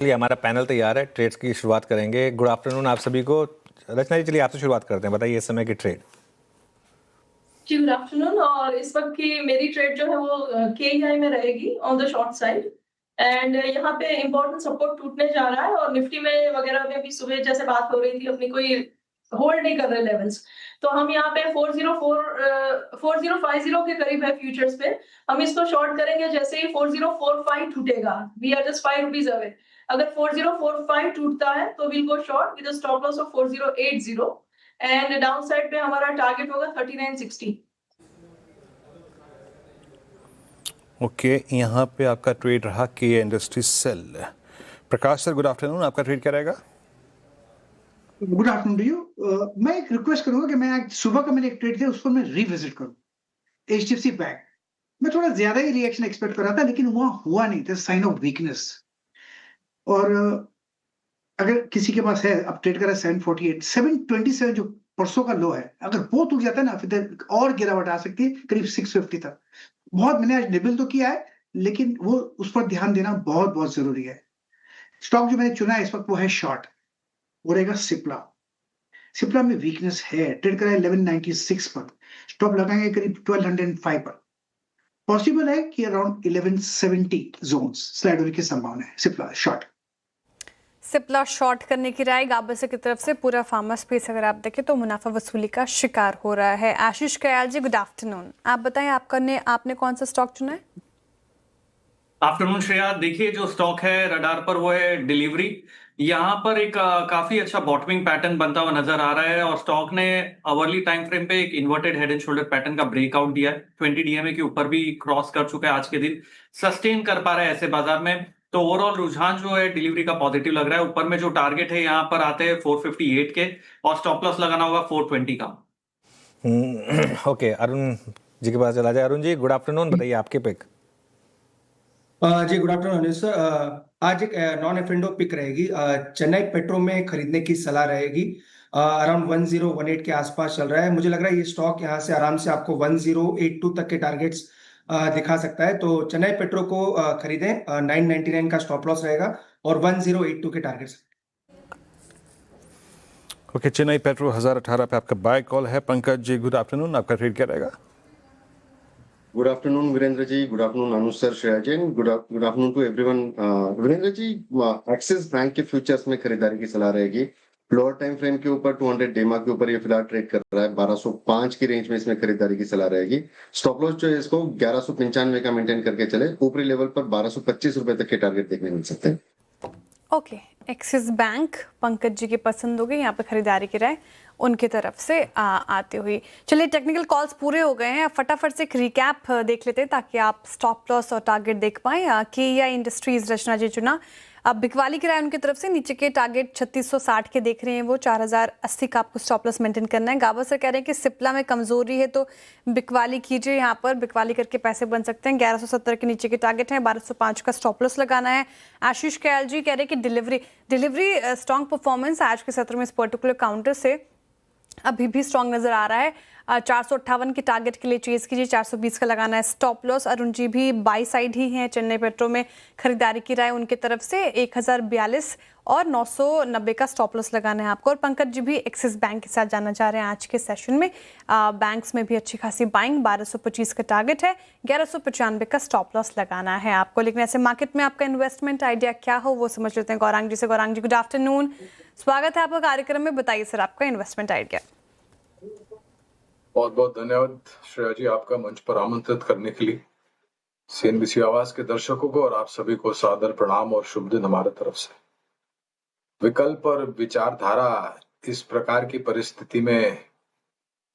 चलिए हमारा पैनल तैयार है, ट्रेड्स की शुरुआत करेंगे। गुड आफ्टरनून आप सभी को। रचना जी, चलिए आपसे शुरुआत करते हैं, बताइए इस समय की ट्रेड। जी गुड आफ्टरनून। और इस वक्त की मेरी ट्रेड जो है वो केईआई में रहेगी on the short side. And यहाँ पे इम्पोर्टेंट सपोर्ट टूटने जा रहा है और निफ्टी में वगैरह में भी सुबह जैसे बात हो रही थी अपनी कोई होल्ड नहीं कर रहे लेवल्स। तो हम यहाँ पे 4050 के करीब है फ्यूचर्स पे। हम इसको शॉर्ट करेंगे जैसे ही 4045 टूटेगा। We are just 5 rupees away. अगर 4045 टूटता है तो will go short with stop loss of 4080 and downside पे हमारा टारगेट होगा 3960। ओके, यहाँ पे आपका ट्रेड रहा के industry sell. Prakash sir, good afternoon, आपका ट्रेड क्या रहेगा? Good afternoon to you. मैं एक रिक्वेस्ट करूंगा कि मैं आज सुबह का मैंने एक ट्रेड थे उसको मैं रिविजिट करूं। एचडीएफसी बैंक मैं थोड़ा ज्यादा ही रिएक्शन एक्सपेक्ट कर रहा था, लेकिन वहां हुआ नहीं था, साइन ऑफ वीकनेस। और अगर किसी के पास है, अब ट्रेड करा 748 727 जो परसों का लो है, अगर वो टूट जाता है ना फिर और गिरावट आ सकती है करीब 650 तक। बहुत मैंने आज निबल तो किया है, लेकिन वो उस पर ध्यान देना बहुत बहुत जरूरी है। स्टॉक जो मैंने चुना है इस वक्त वो है शॉर्ट, वो रहेगा सिप्ला। सिप्ला में वीकनेस है, ट्रेड करा है 1196 पर, स्टॉप लगाएंगे करीब 1205 पर। पॉसिबल है कि अराउंड 1170 जोन्स स्लाइड होने की संभावना है। सिप्ला शॉर्ट। सिप्ला शॉर्ट करने की राय गाबस की तरफ से। पूरा फार्मा स्पेस अगर आप देखें तो मुनाफा वसूली का शिकार हो रहा है। आशीष कयाल जी, गुड आफ्टरनून, आप बताएं आपने कौन सा स्टॉक चुना है? आफ्टरनून श्रेया, देखिए जो स्टॉक है रडार पर वो है डिलीवरी। यहाँ पर एक काफी अच्छा बॉटमिंग पैटर्न बनता हुआ नजर आ रहा है और स्टॉक ने अवर्ली टाइम फ्रेम पे एक inverted head and shoulder pattern का ब्रेकआउट दिया है। 20 डीएमए के ऊपर भी क्रॉस कर चुका है आज के दिन, सस्टेन कर पा रहा है ऐसे बाजार में। तो ओवरऑल रुझान जो है डिलीवरी का पॉजिटिव लग रहा है। ऊपर में जो टारगेट है यहाँ पर आते हैं 458 के और स्टॉप लॉस लगाना होगा 420 का। ओके, अरुण जी के पास चला जाए। अरुण जी, गुड आफ्टरनून, बताइए आपके पिक। जी गुड आफ्टरनून अनिल सर। आज एक नॉन एफ पिक रहेगी। चेन्नई पेट्रो में खरीदने की सलाह रहेगी। अराउंड 1018 के आसपास चल रहा है। मुझे लग रहा है ये स्टॉक यहाँ से आराम से आपको 1082 तक के टारगेट्स दिखा सकता है। तो चेन्नई पेट्रो को खरीदें। 999 का स्टॉप लॉस रहेगा और 1082 के टारगेट्स। ओके, चेन्नई पेट्रो 1018 पे आपका बाय कॉल है। पंकज जी, गुड आफ्टरनून, आपका ट्रेड क्या रहेगा? Good afternoon Virendra ji, good afternoon Anuj sir, Shreya ji, good afternoon to everyone. Virendra ji, Axis Bank के फ्यूचर्स में खरीदारी की सलाह रहेगी। लोअर टाइम फ्रेम के ऊपर 200 डेमा के ऊपर ये फिलहाल ट्रेड कर रहा है। 1205 की रेंज में इसमें खरीदारी की सलाह रहेगी। स्टॉप लॉस जो है इसको 1195 का मेंटेन करके चले। ऊपरी लेवल पर 1225 रुपए तक के टारगेट देखने मिल सकते हैं। Okay, axis bank Pankaj ji की पसंद हो गई। यहाँ पे खरीदारी की राय उनकी तरफ से आती हुई। चलिए, टेक्निकल कॉल्स पूरे हो गए हैं। अब फटाफट से एक रिकैप देख लेते हैं ताकि आप स्टॉप लॉस और टारगेट देख पाएं। केईआई इंडस्ट्रीज रचना जी चुना। अब बिकवाली की राय उनकी तरफ से। नीचे के टारगेट 3660 के देख रहे हैं वो। 4080 का आपको स्टॉप लॉस मेंटेन करना है। गाबा सर कह रहे हैं कि सिप्ला में कमजोरी है तो बिकवाली कीजिए। यहाँ पर बिकवाली करके पैसे बन सकते हैं। 1170 के नीचे के टारगेट है। 1205 का स्टॉप लॉस लगाना है। आशीष कयाल जी कह रहे हैं कि डिलीवरी स्ट्रॉन्ग परफॉर्मेंस आज के सत्र में इस पर्टिकुलर काउंटर से अभी भी स्ट्रॉन्ग नजर आ रहा है। 458 की टारगेट के लिए चेज कीजिए। 420 का लगाना है स्टॉप लॉस। अरुण जी भी बाई साइड ही हैं। चेन्नई पेट्रो में खरीदारी की राय उनके तरफ से। 1042 और 990 का स्टॉप लॉस लगाना है आपको। और पंकज जी भी एक्सिस बैंक के साथ जाना चाह रहे हैं आज के सेशन में। बैंक्स में भी अच्छी खासी बाइंग। 1225 का टारगेट है। 1195 का स्टॉप लॉस लगाना है आपको। लेकिन ऐसे मार्केट में आपका इन्वेस्टमेंट आइडिया क्या हो वो समझ लेते हैं गौरांग जी से। गौरांग जी, गुड आफ्टरनून, स्वागत है आपका कार्यक्रम में। बताइए सर आपका इन्वेस्टमेंट आइडिया। बहुत बहुत धन्यवाद श्रेया जी, आपका मंच पर आमंत्रित करने के लिए। सीएनबीसी आवाज के दर्शकों को और आप सभी को सादर प्रणाम और शुभ दिन हमारे तरफ से। विकल्प और विचारधारा इस प्रकार की परिस्थिति में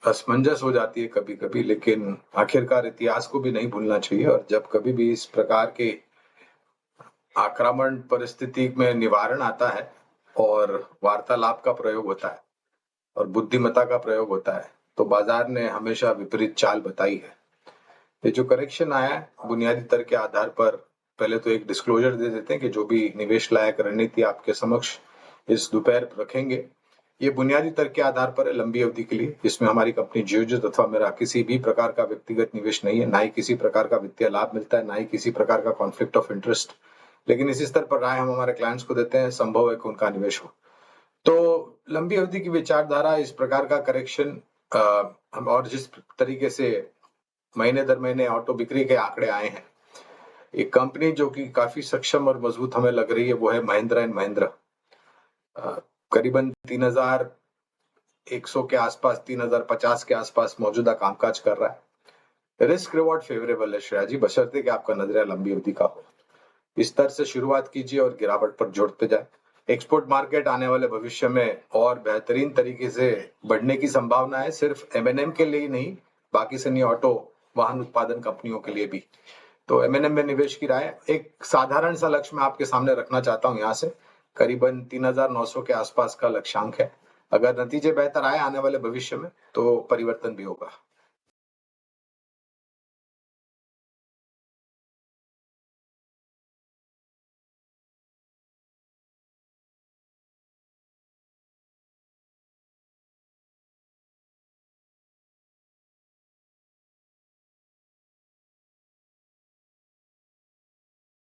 असमंजस हो जाती है कभी कभी, लेकिन आखिरकार इतिहास को भी नहीं भूलना चाहिए। और जब कभी भी इस प्रकार के आक्रामण परिस्थिति में निवारण आता है और वार्तालाप का प्रयोग होता है और बुद्धिमत्ता का प्रयोग होता है तो बाजार ने हमेशा विपरीत चाल बताई है। ये जो करेक्शन आया है बुनियादी तर्क के आधार पर, पहले तो एक डिस्क्लोजर दे देते हैं कि जो भी निवेश लायक रणनीति आपके समक्ष इस दोपहर रखेंगे ये बुनियादी तर्क के आधार पर है, लंबी अवधि के लिए। इसमें हमारी कंपनी जियोजित अथवा मेरा किसी भी प्रकार का व्यक्तिगत निवेश नहीं है, ना ही किसी प्रकार का वित्तीय लाभ मिलता है, ना ही किसी प्रकार का कॉन्फ्लिक्ट ऑफ इंटरेस्ट लेकिन इसी स्तर पर राय हम हमारे क्लाइंट्स को देते हैं, संभव है कि उनका निवेश हो। तो लंबी अवधि की विचारधारा, इस प्रकार का करेक्शन हम और जिस तरीके से महीने दर महीने ऑटो बिक्री के आंकड़े आए हैं, एक कंपनी जो कि काफी सक्षम और मजबूत हमें लग रही है वो है महिंद्रा एंड महिंद्रा। करीबन 3100 के आसपास, 3050 के आसपास मौजूदा कामकाज कर रहा है। रिस्क रिवॉर्ड फेवरेबल है श्रेया जी, बशर्ते कि आपका नजरिया लंबी अवधि का हो। इस स्तर से शुरुआत कीजिए और गिरावट पर जोड़ते जाए। एक्सपोर्ट मार्केट आने वाले भविष्य में और बेहतरीन तरीके से बढ़ने की संभावना है, सिर्फ M&M के लिए ही नहीं, बाकी सनी ऑटो वाहन उत्पादन कंपनियों के लिए भी। तो M&M में निवेश की राय, एक साधारण सा लक्ष्य मैं आपके सामने रखना चाहता हूं। यहाँ से करीबन 3900 के आसपास का लक्ष्यांक है। अगर नतीजे बेहतर आए आने वाले भविष्य में तो परिवर्तन भी होगा।